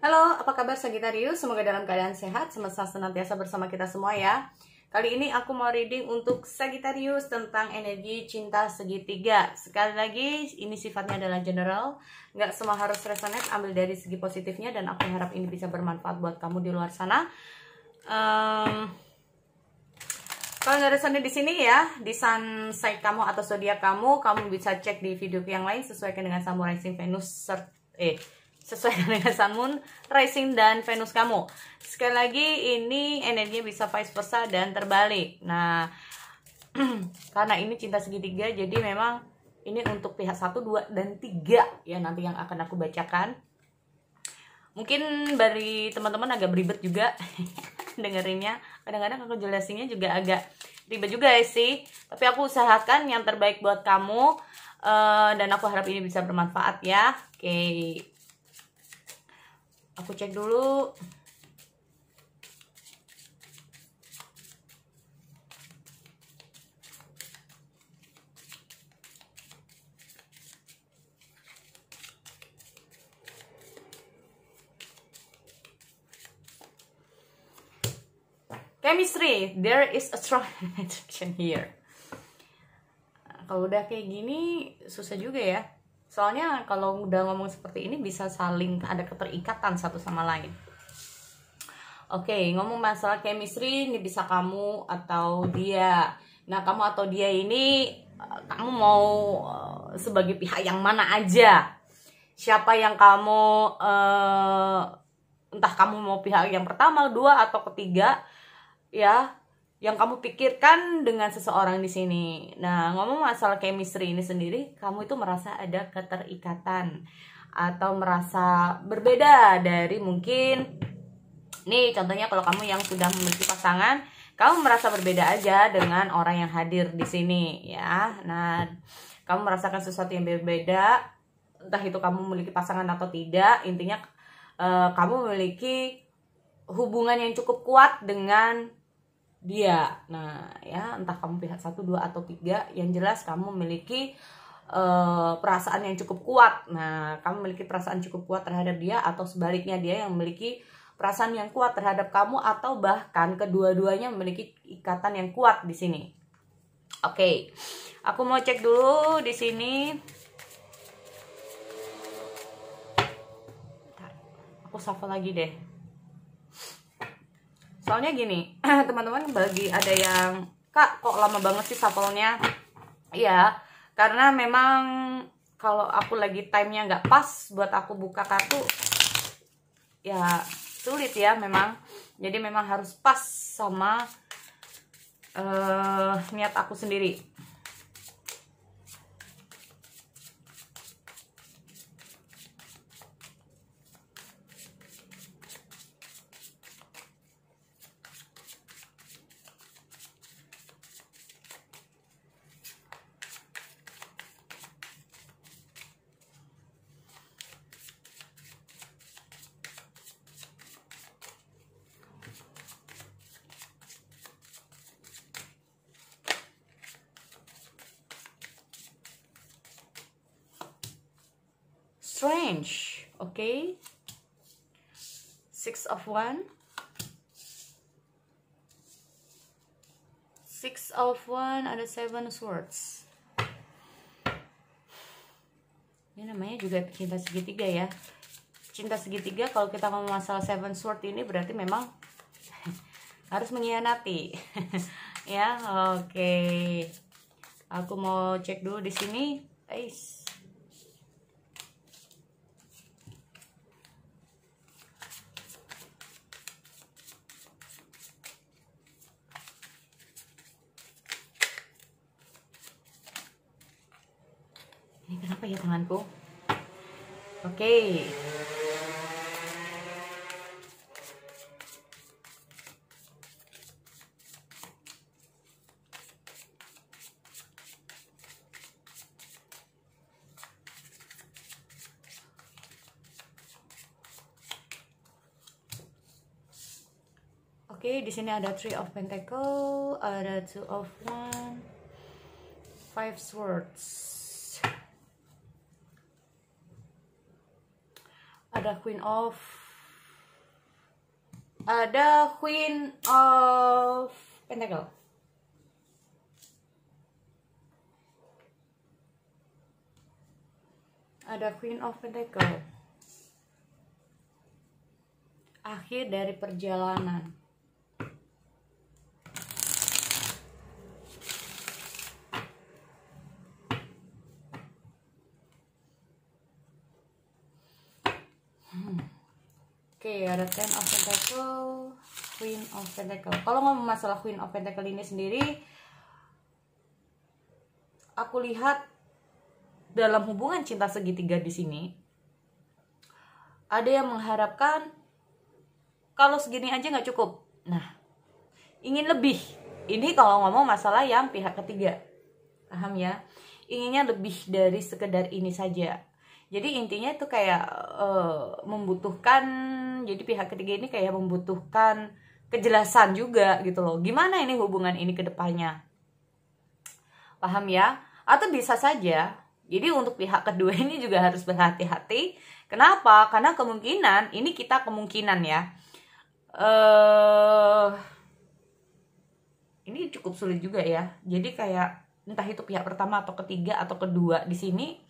Halo, apa kabar Sagittarius? Semoga dalam keadaan sehat, semesta senantiasa bersama kita semua ya. Kali ini aku mau reading untuk Sagittarius tentang energi cinta segitiga. Sekali lagi, ini sifatnya adalah general. Nggak semua harus resonate, ambil dari segi positifnya. Dan aku harap ini bisa bermanfaat buat kamu di luar sana. Kalau nggak resonate di sini ya, di sun side kamu atau zodiak kamu bisa cek di video yang lain sesuaikan dengan Sun, Moon, Rising, Venus, sesuai dengan Sun, Moon, Rising, dan Venus kamu. Sekali lagi ini energinya bisa vice versa dan terbalik. Nah, karena ini cinta segitiga, jadi memang ini untuk pihak 1, 2, dan 3 ya nanti yang akan aku bacakan. Mungkin dari teman-teman agak beribet juga dengerinnya. Kadang-kadang aku jelasinnya juga agak ribet juga ya sih. Tapi aku usahakan yang terbaik buat kamu. Dan aku harap ini bisa bermanfaat ya. Oke. Aku cek dulu. Chemistry, there is a strong attraction here. Kalau udah kayak gini susah juga ya. Soalnya kalau udah ngomong seperti ini bisa saling ada keterikatan satu sama lain. Oke, ngomong masalah chemistry ini bisa kamu atau dia. Nah, kamu atau dia ini kamu mau sebagai pihak yang mana aja? Siapa yang kamu entah kamu mau pihak yang pertama, 2, atau ketiga ya, yang kamu pikirkan dengan seseorang di sini. Nah, ngomong masalah chemistry ini sendiri, kamu itu merasa ada keterikatan atau merasa berbeda dari mungkin nih contohnya kalau kamu yang sudah memiliki pasangan, kamu merasa berbeda aja dengan orang yang hadir di sini ya. Nah, kamu merasakan sesuatu yang berbeda, entah itu kamu memiliki pasangan atau tidak, intinya kamu memiliki hubungan yang cukup kuat dengan dia. Nah ya, entah kamu pihak 1, 2, atau 3, yang jelas kamu memiliki perasaan yang cukup kuat. Nah, kamu memiliki perasaan cukup kuat terhadap dia, atau sebaliknya dia yang memiliki perasaan yang kuat terhadap kamu, atau bahkan kedua-duanya memiliki ikatan yang kuat di sini. Oke, aku mau cek dulu di sini. Bentar, aku shuffle lagi deh. Soalnya gini, teman-teman, bagi ada yang, Kak, kok lama banget sih shuffle-nya? Iya, karena memang kalau aku lagi time-nya nggak pas buat aku buka kartu, ya sulit ya memang. Jadi memang harus pas sama niat aku sendiri. Strange, okay. 6 of Wands, 6 of Wands, ada 7 Swords. Ini namanya juga cinta segitiga ya. Cinta segitiga, kalau kita ngomong masalah 7 Swords ini berarti memang harus mengkhianati. Ya, oke. Aku mau cek dulu di sini. Ini kenapa ya tanganku? Oke. Oke, di sini ada 3 of Pentacle, ada 2 of Wands, 5 Swords. Ada Queen of Ada Queen of Pentacle. Ada Queen of Pentacle. Akhir dari perjalanan. Oke, ada Ten of Pentacle, Queen of Pentacle. Kalau ngomong masalah Queen of Pentacle ini sendiri, aku lihat dalam hubungan cinta segitiga di sini, ada yang mengharapkan kalau segini aja nggak cukup. Nah, ingin lebih. Ini kalau ngomong masalah yang pihak ketiga, paham ya? Inginnya lebih dari sekedar ini saja. Jadi intinya itu kayak membutuhkan, jadi pihak ketiga ini kayak membutuhkan kejelasan juga gitu loh. Gimana ini hubungan ini ke depannya? Paham ya? Atau bisa saja, jadi untuk pihak kedua ini juga harus berhati-hati. Kenapa? Karena kemungkinan, ini kita kemungkinan ya. Ini cukup sulit juga ya. Jadi kayak entah itu pihak pertama atau ketiga atau kedua di sini,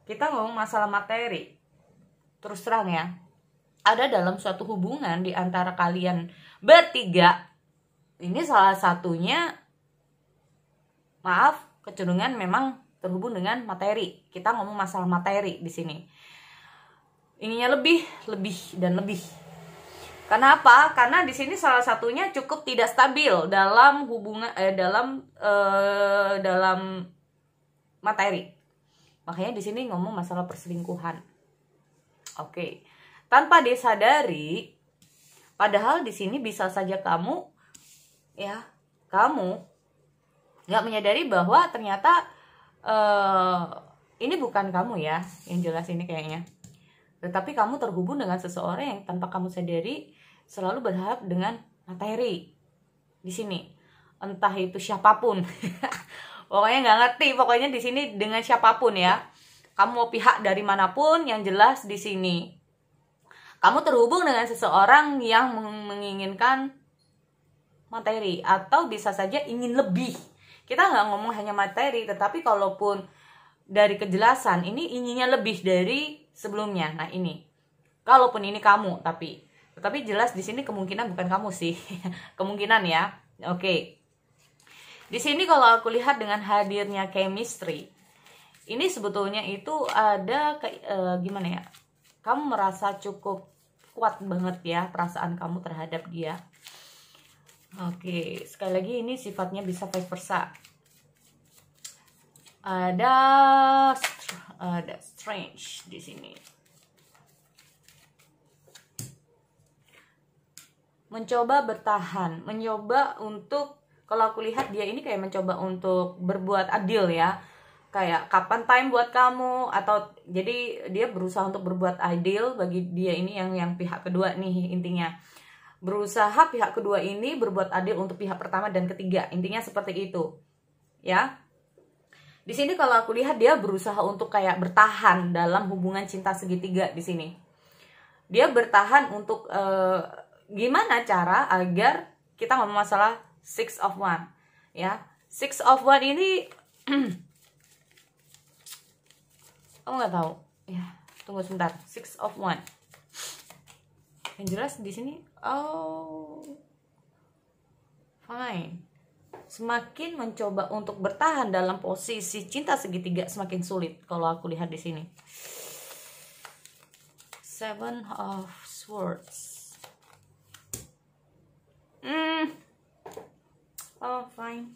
kita ngomong masalah materi. Terus terang ya, ada dalam suatu hubungan di antara kalian bertiga, ini salah satunya, maaf, kecenderungan memang terhubung dengan materi. Kita ngomong masalah materi di sini. Inginnya lebih, dan lebih. Kenapa? Karena di sini salah satunya cukup tidak stabil dalam hubungan dalam materi. Makanya di sini ngomong masalah perselingkuhan. Oke. Tanpa disadari, padahal di sini bisa saja kamu nggak menyadari bahwa ternyata ini bukan kamu ya, yang jelas ini kayaknya. Tetapi kamu terhubung dengan seseorang yang tanpa kamu sadari selalu berharap dengan materi di sini. Entah itu siapapun. Pokoknya nggak ngerti, pokoknya di sini dengan siapapun ya. Kamu mau pihak dari manapun, yang jelas di sini kamu terhubung dengan seseorang yang menginginkan materi, atau bisa saja ingin lebih. Kita nggak ngomong hanya materi, tetapi kalaupun dari kejelasan, ini inginnya lebih dari sebelumnya. Nah ini, kalaupun ini kamu, tapi jelas di sini kemungkinan bukan kamu sih. Kemungkinan ya. Oke. Di sini kalau aku lihat dengan hadirnya chemistry, ini sebetulnya itu ada gimana ya? Kamu merasa cukup kuat banget ya perasaan kamu terhadap dia. Oke, sekali lagi ini sifatnya bisa vice versa. Ada strange di sini. Mencoba bertahan, mencoba untuk, kalau aku lihat dia ini kayak mencoba untuk berbuat adil ya. Kayak kapan time buat kamu, atau jadi dia berusaha untuk berbuat adil bagi dia ini yang pihak kedua nih intinya. Berusaha pihak kedua ini berbuat adil untuk pihak pertama dan ketiga. Intinya seperti itu. Ya. Di sini kalau aku lihat dia berusaha untuk kayak bertahan dalam hubungan cinta segitiga di sini. Dia bertahan untuk gimana cara agar kita ngomong masalah Six of One ya. Six of One ini kamu nggak tahu ya, tunggu sebentar. Six of One yang jelas di sini, fine. Semakin mencoba untuk bertahan dalam posisi cinta segitiga semakin sulit kalau aku lihat di sini. Seven of Swords. Fine.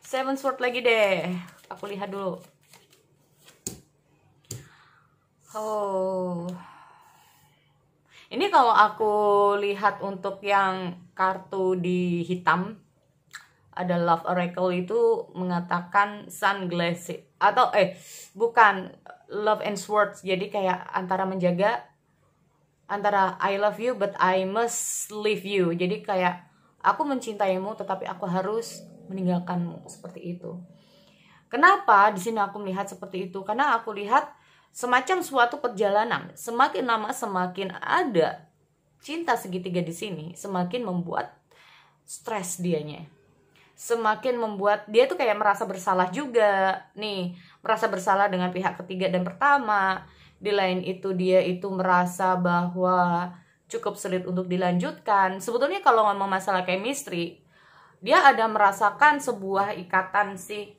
Seven Sword lagi deh. Aku lihat dulu. Ini kalau aku lihat untuk yang kartu di hitam, ada Love Oracle itu mengatakan sunglasses atau bukan, Love and Swords. Jadi kayak antara menjaga, antara I love you but I must leave you. Jadi kayak aku mencintaimu tetapi aku harus meninggalkanmu, seperti itu. Kenapa di sini aku melihat seperti itu? Karena aku lihat semacam suatu perjalanan, semakin lama semakin ada cinta segitiga di sini semakin membuat stres dianya. Semakin membuat dia tuh kayak merasa bersalah juga. Nih, merasa bersalah dengan pihak ketiga dan pertama. Di lain itu dia itu merasa bahwa cukup sulit untuk dilanjutkan. Sebetulnya kalau ngomong masalah chemistry, dia ada merasakan sebuah ikatan sih.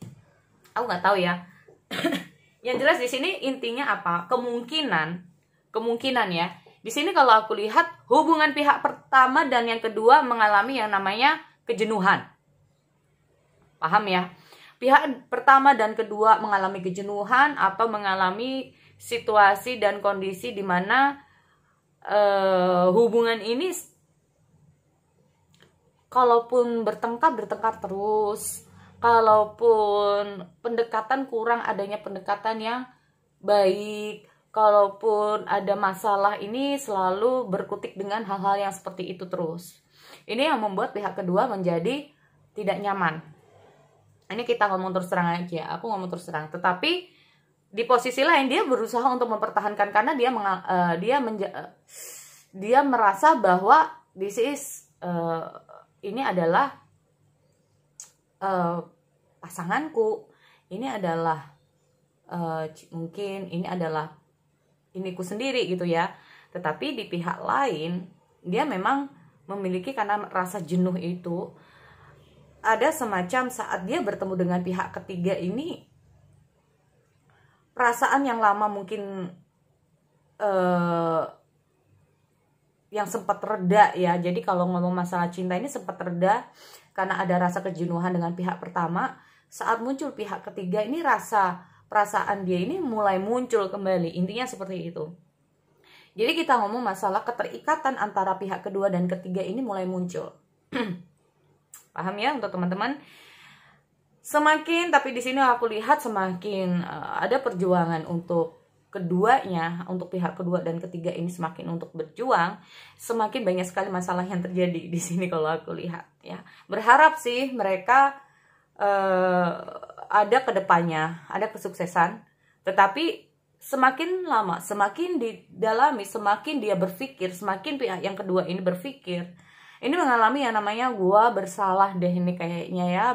Aku nggak tahu ya. Yang jelas di sini intinya apa? Kemungkinan ya. Di sini kalau aku lihat hubungan pihak pertama dan yang kedua mengalami yang namanya kejenuhan. Paham ya? Pihak pertama dan kedua mengalami kejenuhan atau mengalami situasi dan kondisi di mana hubungan ini kalaupun bertengkar terus, kalaupun pendekatan kurang adanya pendekatan yang baik, kalaupun ada masalah ini selalu berkutik dengan hal-hal yang seperti itu terus. Ini yang membuat pihak kedua menjadi tidak nyaman. Ini kita ngomong terus terang aja, aku ngomong terus terang. Tetapi di posisi lain dia berusaha untuk mempertahankan karena dia merasa bahwa ini adalah pasanganku, ini adalah mungkin ini adalah iniku sendiri gitu ya. Tetapi di pihak lain dia memang memiliki, karena rasa jenuh itu ada semacam saat dia bertemu dengan pihak ketiga ini, perasaan yang lama mungkin yang sempat reda ya. Jadi kalau ngomong masalah cinta ini sempat reda karena ada rasa kejenuhan dengan pihak pertama. Saat muncul pihak ketiga ini perasaan dia ini mulai muncul kembali. Intinya seperti itu. Jadi kita ngomong masalah keterikatan antara pihak kedua dan ketiga ini mulai muncul. Paham ya untuk teman-teman? Semakin, tapi di sini aku lihat semakin ada perjuangan untuk keduanya, untuk pihak kedua dan ketiga ini semakin untuk berjuang, semakin banyak sekali masalah yang terjadi di sini kalau aku lihat ya. Berharap sih mereka ada kedepannya, ada kesuksesan, tetapi semakin lama, semakin didalami, semakin dia berpikir, semakin pihak yang kedua ini berpikir, ini mengalami yang namanya gua bersalah deh ini kayaknya ya,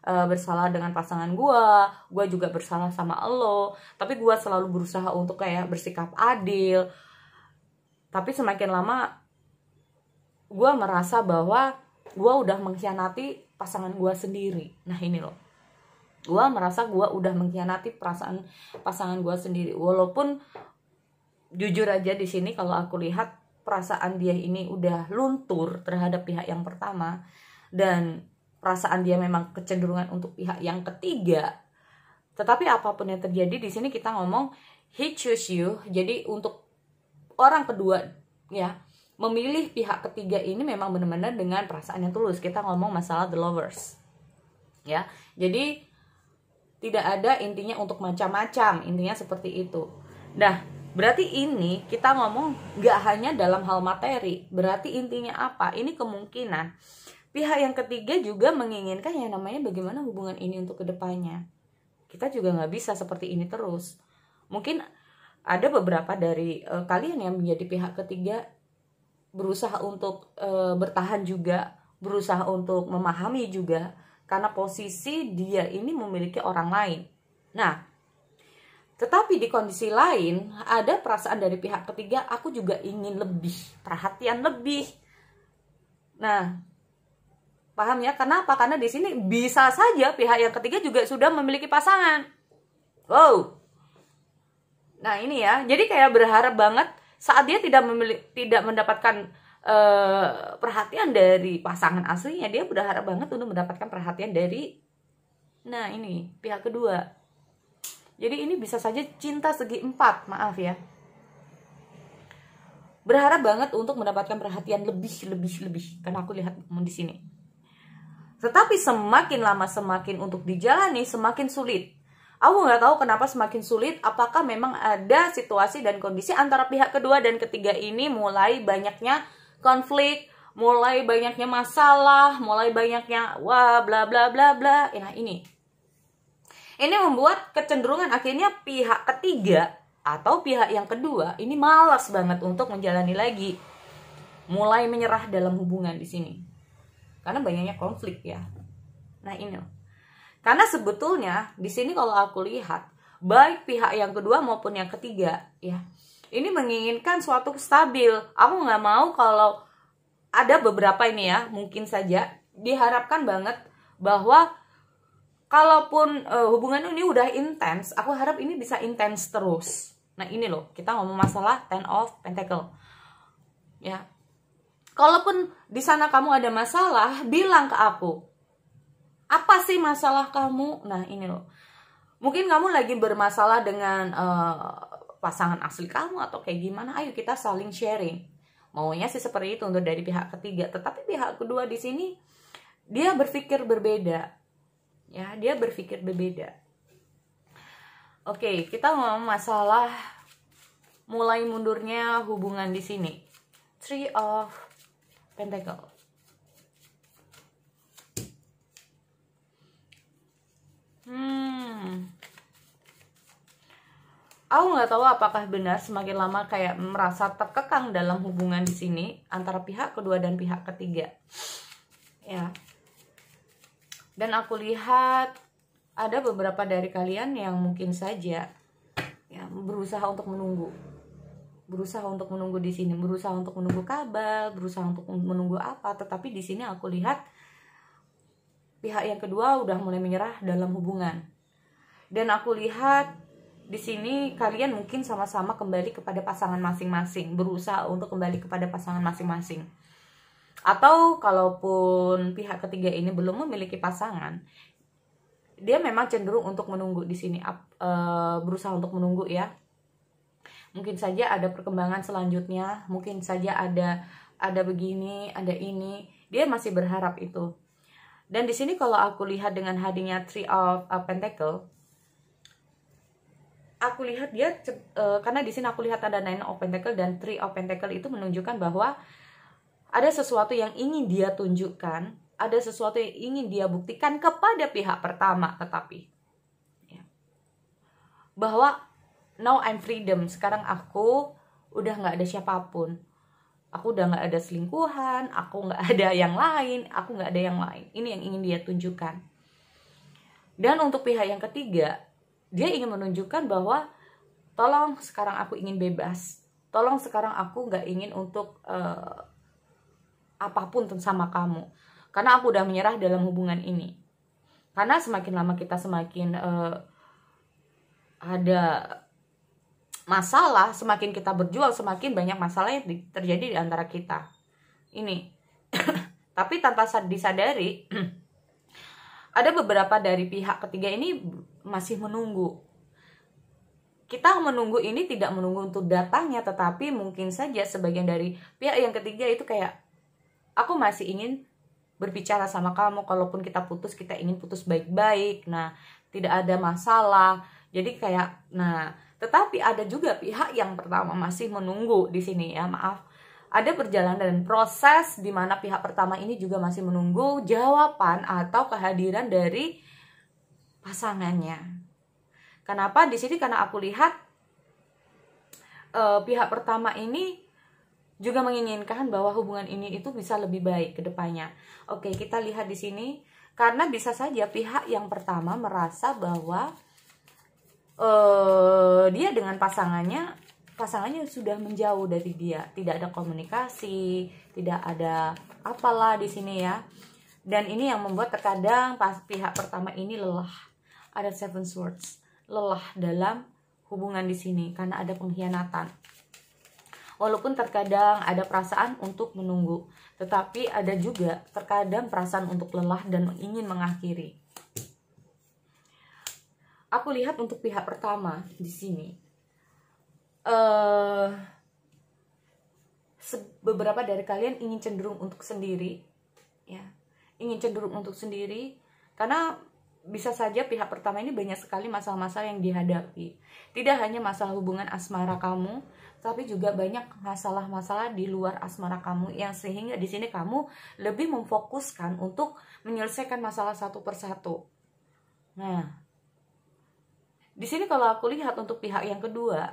bersalah dengan pasangan gua juga bersalah sama lo, tapi gua selalu berusaha untuk kayak bersikap adil, tapi semakin lama gua merasa bahwa gua udah mengkhianati pasangan gua sendiri. Nah ini loh, gua merasa gua udah mengkhianati perasaan pasangan gua sendiri, walaupun jujur aja di sini kalau aku lihat perasaan dia ini udah luntur terhadap pihak yang pertama dan perasaan dia memang kecenderungan untuk pihak yang ketiga. Tetapi apapun yang terjadi di sini kita ngomong he choose you. Jadi untuk orang kedua ya, memilih pihak ketiga ini memang benar-benar dengan perasaan yang tulus. Kita ngomong masalah the lovers. Ya. Jadi tidak ada intinya untuk macam-macam, intinya seperti itu. Nah, berarti ini kita ngomong gak hanya dalam hal materi. Berarti intinya apa? Ini kemungkinan pihak yang ketiga juga menginginkan yang namanya bagaimana hubungan ini untuk kedepannya. Kita juga gak bisa seperti ini terus. Mungkin ada beberapa dari kalian yang menjadi pihak ketiga berusaha untuk bertahan juga, berusaha untuk memahami juga, karena posisi dia ini memiliki orang lain. Nah, tetapi di kondisi lain ada perasaan dari pihak ketiga, aku juga ingin lebih, perhatian lebih. Nah, paham ya? Kenapa? Karena di sini bisa saja pihak yang ketiga juga sudah memiliki pasangan. Wow. Nah ini ya, jadi kayak berharap banget saat dia tidak mendapatkan perhatian dari pasangan aslinya, dia berharap banget untuk mendapatkan perhatian dari ini pihak kedua. Jadi ini bisa saja cinta segi empat, maaf ya, berharap banget untuk mendapatkan perhatian lebih karena aku lihat di sini. Tetapi semakin lama semakin untuk dijalani semakin sulit. Aku nggak tahu kenapa semakin sulit. Apakah memang ada situasi dan kondisi antara pihak kedua dan ketiga ini mulai banyaknya konflik, mulai banyaknya masalah, mulai banyaknya bla bla bla bla. Nah ini membuat kecenderungan akhirnya pihak ketiga atau pihak yang kedua ini malas banget untuk menjalani lagi. mulai menyerah dalam hubungan di sini. Karena banyaknya konflik ya. Nah, ini loh. Karena sebetulnya di sini kalau aku lihat baik pihak yang kedua maupun yang ketiga ya, ini menginginkan suatu stabil. Aku nggak mau kalau ada beberapa ini ya, mungkin saja diharapkan banget bahwa kalaupun hubungan ini udah intens, aku harap ini bisa intens terus. Nah, ini loh, kita ngomong masalah Ten of Pentacle. Ya. Kalaupun di sana kamu ada masalah, bilang ke aku. Apa sih masalah kamu? Nah, ini loh. Mungkin kamu lagi bermasalah dengan pasangan asli kamu atau kayak gimana? Ayo kita saling sharing. Maunya sih seperti itu untuk dari pihak ketiga, tetapi pihak kedua di sini dia berpikir berbeda. Ya, dia berpikir berbeda. Oke, kita ngomong masalah mulai mundurnya hubungan di sini. Three of Pentacle. Aku nggak tahu apakah benar semakin lama kayak merasa terkekang dalam hubungan di sini antara pihak kedua dan pihak ketiga. Ya. Dan aku lihat ada beberapa dari kalian yang mungkin saja ya berusaha untuk menunggu. Berusaha untuk menunggu di sini, berusaha untuk menunggu kabar, berusaha untuk menunggu apa, tetapi di sini aku lihat pihak yang kedua udah mulai menyerah dalam hubungan. Dan aku lihat di sini kalian mungkin sama-sama kembali kepada pasangan masing-masing, berusaha untuk kembali kepada pasangan masing-masing. Atau kalaupun pihak ketiga ini belum memiliki pasangan, dia memang cenderung untuk menunggu di sini, berusaha untuk menunggu ya. Mungkin saja ada perkembangan selanjutnya, mungkin saja ada begini, ada ini. Dia masih berharap itu. Dan di sini kalau aku lihat dengan hadirnya Three of Pentacle, aku lihat dia karena di sini aku lihat ada Nine of Pentacle dan Three of Pentacle itu menunjukkan bahwa ada sesuatu yang ingin dia tunjukkan, ada sesuatu yang ingin dia buktikan kepada pihak pertama, tetapi ya, bahwa now I'm freedom, sekarang aku udah nggak ada siapapun, aku udah nggak ada selingkuhan, aku nggak ada yang lain, aku nggak ada yang lain. Ini yang ingin dia tunjukkan. Dan untuk pihak yang ketiga, dia ingin menunjukkan bahwa tolong sekarang aku ingin bebas, tolong sekarang aku nggak ingin untuk apapun sama kamu, karena aku udah menyerah dalam hubungan ini. Karena semakin lama kita semakin ada masalah, semakin kita berjuang, semakin banyak masalah yang terjadi di antara kita. Ini. Tapi tanpa disadari, ada beberapa dari pihak ketiga ini masih menunggu. Kita menunggu ini tidak menunggu untuk datangnya, tetapi mungkin saja sebagian dari pihak yang ketiga itu kayak, aku masih ingin berbicara sama kamu, kalaupun kita putus, kita ingin putus baik-baik. Nah, tidak ada masalah. Jadi kayak, nah, tetapi ada juga pihak yang pertama masih menunggu di sini ya, maaf. Ada perjalanan dan proses di mana pihak pertama ini juga masih menunggu jawaban atau kehadiran dari pasangannya. Kenapa di sini? Karena aku lihat pihak pertama ini juga menginginkan bahwa hubungan ini itu bisa lebih baik ke depannya. Oke, kita lihat di sini karena bisa saja pihak yang pertama merasa bahwa dia dengan pasangannya sudah menjauh dari dia, tidak ada komunikasi, tidak ada apalah di sini ya. Dan ini yang membuat terkadang pihak pertama ini lelah. Ada Seven Swords, lelah dalam hubungan di sini karena ada pengkhianatan. Walaupun terkadang ada perasaan untuk menunggu, tetapi ada juga terkadang perasaan untuk lelah dan ingin mengakhiri. Aku lihat untuk pihak pertama di sini, beberapa dari kalian ingin cenderung untuk sendiri, ya, ingin cenderung untuk sendiri, karena bisa saja pihak pertama ini banyak sekali masalah-masalah yang dihadapi. Tidak hanya masalah hubungan asmara kamu, tapi juga banyak masalah-masalah di luar asmara kamu, yang sehingga di sini kamu lebih memfokuskan untuk menyelesaikan masalah satu persatu. Nah, di sini kalau aku lihat untuk pihak yang kedua,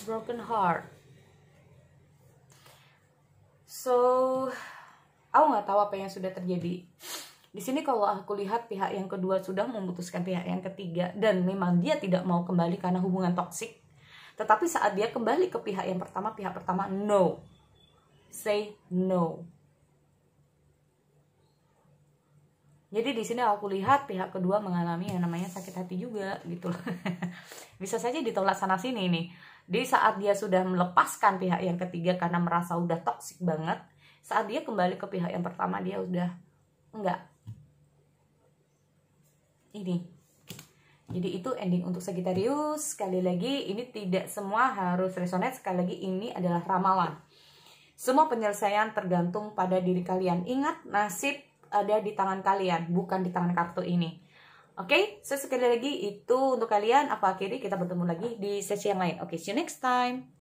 broken heart. So, aku nggak tahu apa yang sudah terjadi. Di sini kalau aku lihat pihak yang kedua sudah memutuskan pihak yang ketiga dan memang dia tidak mau kembali karena hubungan toksik. Tetapi saat dia kembali ke pihak pertama no. Say no. Jadi di sini aku lihat pihak kedua mengalami yang namanya sakit hati juga gitu loh. Bisa saja ditolak sana sini nih. Di saat dia sudah melepaskan pihak yang ketiga karena merasa udah toksik banget, saat dia kembali ke pihak yang pertama dia udah enggak. Ini. Jadi itu ending untuk Sagittarius. Sekali lagi ini tidak semua harus resonate. Sekali lagi ini adalah ramalan. Semua penyelesaian tergantung pada diri kalian. Ingat, nasib ada di tangan kalian, bukan di tangan kartu ini. Oke, so sekali lagi itu untuk kalian. Aku akhiri, kita bertemu lagi di sesi yang lain. Oke, see you next time.